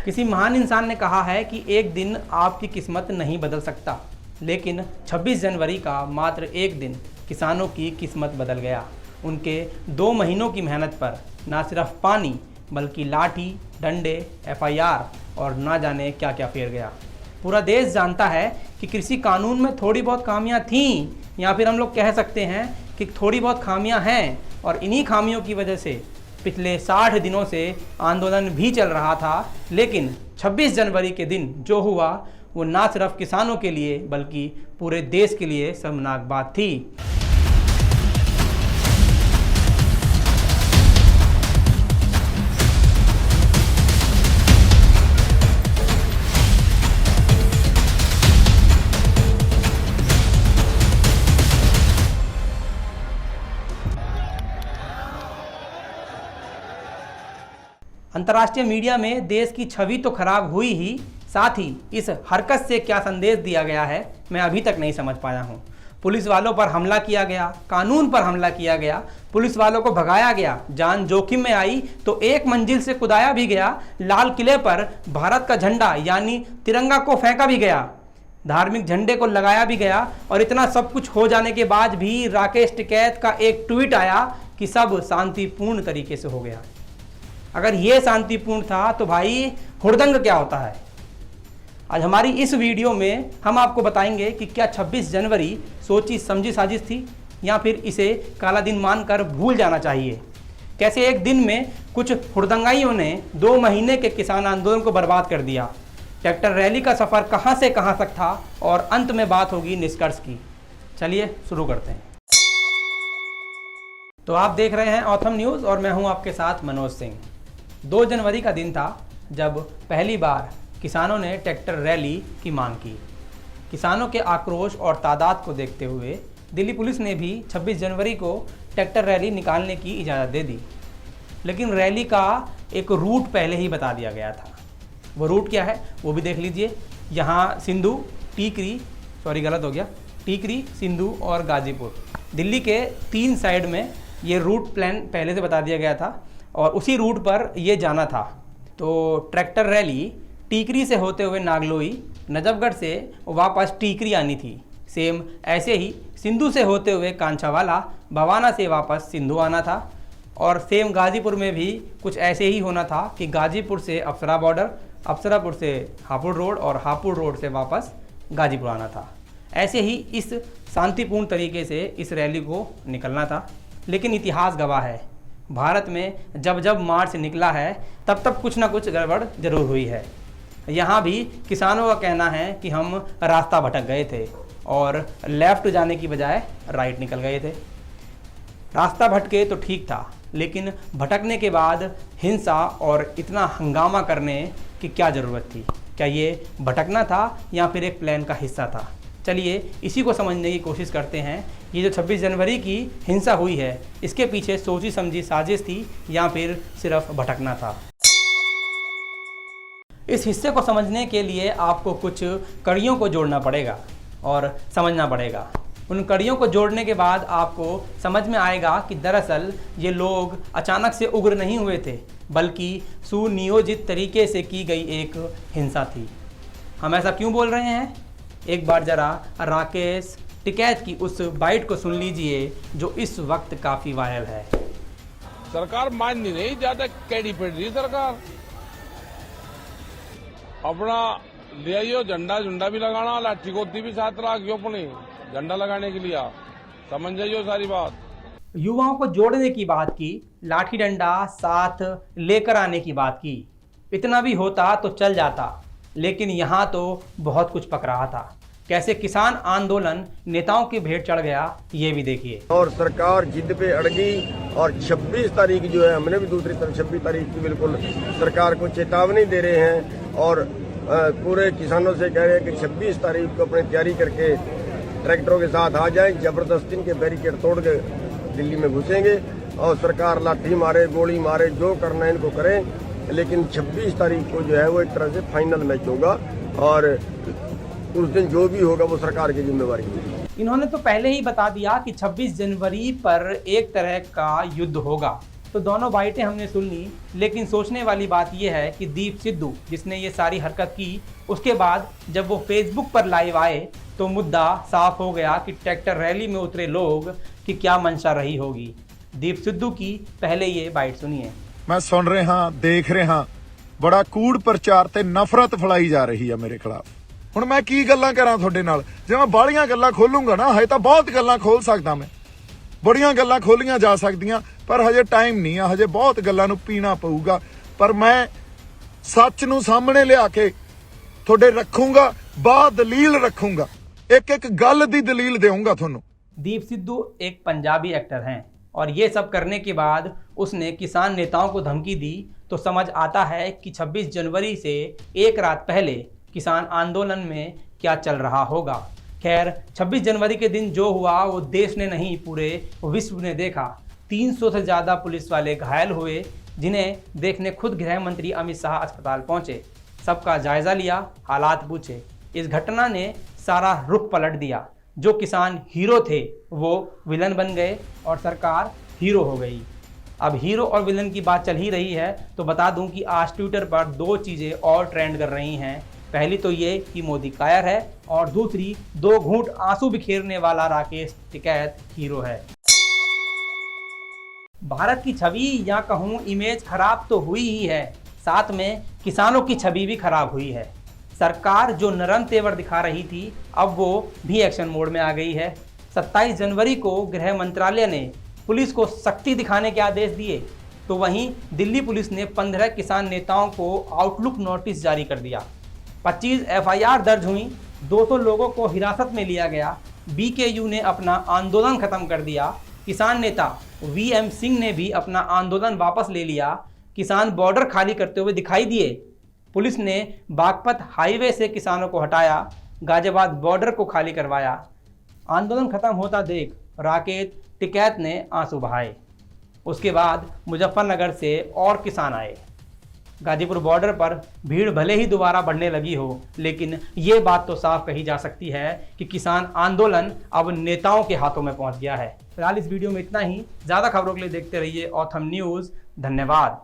किसी महान इंसान ने कहा है कि एक दिन आपकी किस्मत नहीं बदल सकता, लेकिन 26 जनवरी का मात्र एक दिन किसानों की किस्मत बदल गया। उनके 2 महीनों की मेहनत पर ना सिर्फ पानी बल्कि लाठी, डंडे, FIR और ना जाने क्या क्या फेर गया। पूरा देश जानता है कि कृषि कानून में थोड़ी बहुत खामियां थीं, या फिर हम लोग कह सकते हैं कि थोड़ी बहुत खामियां हैं, और इन्हीं खामियों की वजह से पिछले 60 दिनों से आंदोलन भी चल रहा था। लेकिन 26 जनवरी के दिन जो हुआ वो ना सिर्फ किसानों के लिए बल्कि पूरे देश के लिए शर्मनाक बात थी। अंतर्राष्ट्रीय मीडिया में देश की छवि तो खराब हुई ही, साथ ही इस हरकत से क्या संदेश दिया गया है मैं अभी तक नहीं समझ पाया हूँ। पुलिस वालों पर हमला किया गया, कानून पर हमला किया गया, पुलिस वालों को भगाया गया, जान जोखिम में आई तो एक मंजिल से कुदाया भी गया, लाल किले पर भारत का झंडा यानी तिरंगा को फेंका भी गया, धार्मिक झंडे को लगाया भी गया, और इतना सब कुछ हो जाने के बाद भी राकेश टिकैत का एक ट्वीट आया कि सब शांतिपूर्ण तरीके से हो गया। अगर ये शांतिपूर्ण था तो भाई हुड़दंग क्या होता है। आज हमारी इस वीडियो में हम आपको बताएंगे कि क्या 26 जनवरी सोची समझी साजिश थी या फिर इसे काला दिन मानकर भूल जाना चाहिए। कैसे एक दिन में कुछ हुड़दंगाइयों ने 2 महीने के किसान आंदोलन को बर्बाद कर दिया। ट्रैक्टर रैली का सफ़र कहां से कहां तक था और अंत में बात होगी निष्कर्ष की। चलिए शुरू करते हैं। तो आप देख रहे हैं ऑथम न्यूज़ और मैं हूं आपके साथ मनोज सिंह। 2 जनवरी का दिन था जब पहली बार किसानों ने ट्रैक्टर रैली की मांग की। किसानों के आक्रोश और तादाद को देखते हुए दिल्ली पुलिस ने भी 26 जनवरी को ट्रैक्टर रैली निकालने की इजाज़त दे दी, लेकिन रैली का एक रूट पहले ही बता दिया गया था। वो रूट क्या है वो भी देख लीजिए। यहाँ सिंधु, टीकरी, टीकरी, सिंधु और गाजीपुर, दिल्ली के 3 साइड में ये रूट प्लान पहले से बता दिया गया था और उसी रूट पर ये जाना था। तो ट्रैक्टर रैली टीकरी से होते हुए नागलोई, नजफगढ़ से वापस टीकरी आनी थी। सेम ऐसे ही सिंधु से होते हुए कांचावाला, बवाना से वापस सिंधु आना था, और सेम गाजीपुर में भी कुछ ऐसे ही होना था कि गाजीपुर से अप्सरा बॉर्डर, अप्सरापुर से हापुड़ रोड और हापुड़ रोड से वापस गाजीपुर आना था। ऐसे ही इस शांतिपूर्ण तरीके से इस रैली को निकलना था। लेकिन इतिहास गवाह है, भारत में जब जब मार्च निकला है तब तब कुछ ना कुछ गड़बड़ जरूर हुई है। यहाँ भी किसानों का कहना है कि हम रास्ता भटक गए थे और लेफ़्ट जाने की बजाय राइट निकल गए थे। रास्ता भटके तो ठीक था, लेकिन भटकने के बाद हिंसा और इतना हंगामा करने की क्या ज़रूरत थी? क्या ये भटकना था या फिर एक प्लान का हिस्सा था? चलिए इसी को समझने की कोशिश करते हैं। ये जो 26 जनवरी की हिंसा हुई है, इसके पीछे सोची समझी साजिश थी या फिर सिर्फ भटकना था? इस हिस्से को समझने के लिए आपको कुछ कड़ियों को जोड़ना पड़ेगा और समझना पड़ेगा। उन कड़ियों को जोड़ने के बाद आपको समझ में आएगा कि दरअसल ये लोग अचानक से उग्र नहीं हुए थे, बल्कि सुनियोजित तरीके से की गई एक हिंसा थी। हम ऐसा क्यों बोल रहे हैं? एक बार ज़रा राकेश टिकैत की उस बाइट को सुन लीजिए जो इस वक्त काफ़ी वायरल है। सरकार मान नहीं रही, ज्यादा कैडी पड़ रही सरकार। अपना ले आइयो झंडा झुंडा भी लगाना, लाठी गोदी भी साथ रखियो अपने झंडा लगाने के लिए। समझ जाइयो सारी बात। युवाओं को जोड़ने की बात की, लाठी डंडा साथ लेकर आने की बात की। इतना भी होता तो चल जाता, लेकिन यहाँ तो बहुत कुछ पक रहा था। कैसे किसान आंदोलन नेताओं की भेंट चढ़ गया ये भी देखिए। और सरकार जिद पे अड़ गई और 26 तारीख जो है, हमने भी दूसरी तरफ 26 तारीख की बिल्कुल सरकार को चेतावनी दे रहे हैं और पूरे किसानों से कह रहे हैं कि 26 तारीख को अपनी तैयारी करके ट्रैक्टरों के साथ आ जाएं। जबरदस्ती इनके बैरिकेड तोड़ के दिल्ली में घुसेंगे और सरकार लाठी मारे, गोली मारे, जो करना है इनको करें, लेकिन 26 तारीख को जो है वो एक तरह से फाइनल मैच होगा और उस दिन जो भी होगा वो सरकार की जिम्मेवारी होगी। इन्होंने तो पहले ही बता दिया कि 26 जनवरी पर एक तरह का युद्ध होगा। तो दोनों बाइटें हमने सुन ली, लेकिन सोचने वाली बात यह है कि दीप सिद्धू जिसने ये सारी हरकत की, उसके बाद जब वो फेसबुक पर लाइव आए तो मुद्दा साफ हो गया कि ट्रैक्टर रैली में उतरे लोग की क्या मंशा रही होगी। दीप सिद्धू की पहले ये बाइट सुनिए। मैं सुन रहा देख रहा बड़ा कूड़ प्रचार ते नफरत फैलाई जा रही है मेरे खिलाफ। हुण मैं की गल्लां करां तुहाडे नाल? जे मैं बाहलियां गल्लां खोलूंगा ना, हजे तां बहुत गल्लां खोल सकदा, मैं बड़ियां गल्लां खोलियां जा सकदियां, पर हजे टाइम नहीं है, हजे बहुत गल्लां नूं पीना पऊगा। पर मैं सच नूं सामने लिया के तुहाडे रखूंगा, बा दलील रखूंगा, एक एक गल दी दलील देऊंगा तुहानूं। दीप सिद्धू एक पंजाबी एक्टर हैं और ये सब करने के बाद उसने किसान नेताओं को धमकी दी, तो समझ आता है कि 26 जनवरी से एक रात पहले किसान आंदोलन में क्या चल रहा होगा। खैर 26 जनवरी के दिन जो हुआ वो देश ने नहीं पूरे विश्व ने देखा। 300 से ज़्यादा पुलिस वाले घायल हुए, जिन्हें देखने खुद गृह मंत्री अमित शाह अस्पताल पहुंचे, सबका जायजा लिया, हालात पूछे। इस घटना ने सारा रुख पलट दिया। जो किसान हीरो थे वो विलन बन गए और सरकार हीरो हो गई। अब हीरो और विलन की बात चल ही रही है तो बता दूं कि आज ट्विटर पर दो चीज़ें और ट्रेंड कर रही हैं। पहली तो ये कि मोदी कायर है और दूसरी 2 घूंट आंसू बिखेरने वाला राकेश टिकैत हीरो है। भारत की छवि या कहूँ इमेज खराब तो हुई ही है, साथ में किसानों की छवि भी खराब हुई है। सरकार जो नरम तेवर दिखा रही थी अब वो भी एक्शन मोड में आ गई है। 27 जनवरी को गृह मंत्रालय ने पुलिस को सख्ती दिखाने के आदेश दिए, तो वहीं दिल्ली पुलिस ने 15 किसान नेताओं को आउटलुक नोटिस जारी कर दिया। 25 FIR दर्ज हुई, 200 लोगों को हिरासत में लिया गया। BKU ने अपना आंदोलन खत्म कर दिया। किसान नेता VM सिंह ने भी अपना आंदोलन वापस ले लिया। किसान बॉर्डर खाली करते हुए दिखाई दिए। पुलिस ने बागपत हाईवे से किसानों को हटाया, गाजियाबाद बॉर्डर को खाली करवाया। आंदोलन खत्म होता देख राकेश टिकैत ने आंसू बहाए। उसके बाद मुजफ्फरनगर से और किसान आए। गाजीपुर बॉर्डर पर भीड़ भले ही दोबारा बढ़ने लगी हो, लेकिन ये बात तो साफ कही जा सकती है कि किसान आंदोलन अब नेताओं के हाथों में पहुंच गया है। फिलहाल इस वीडियो में इतना ही। ज़्यादा खबरों के लिए देखते रहिए ऑथम न्यूज़। धन्यवाद।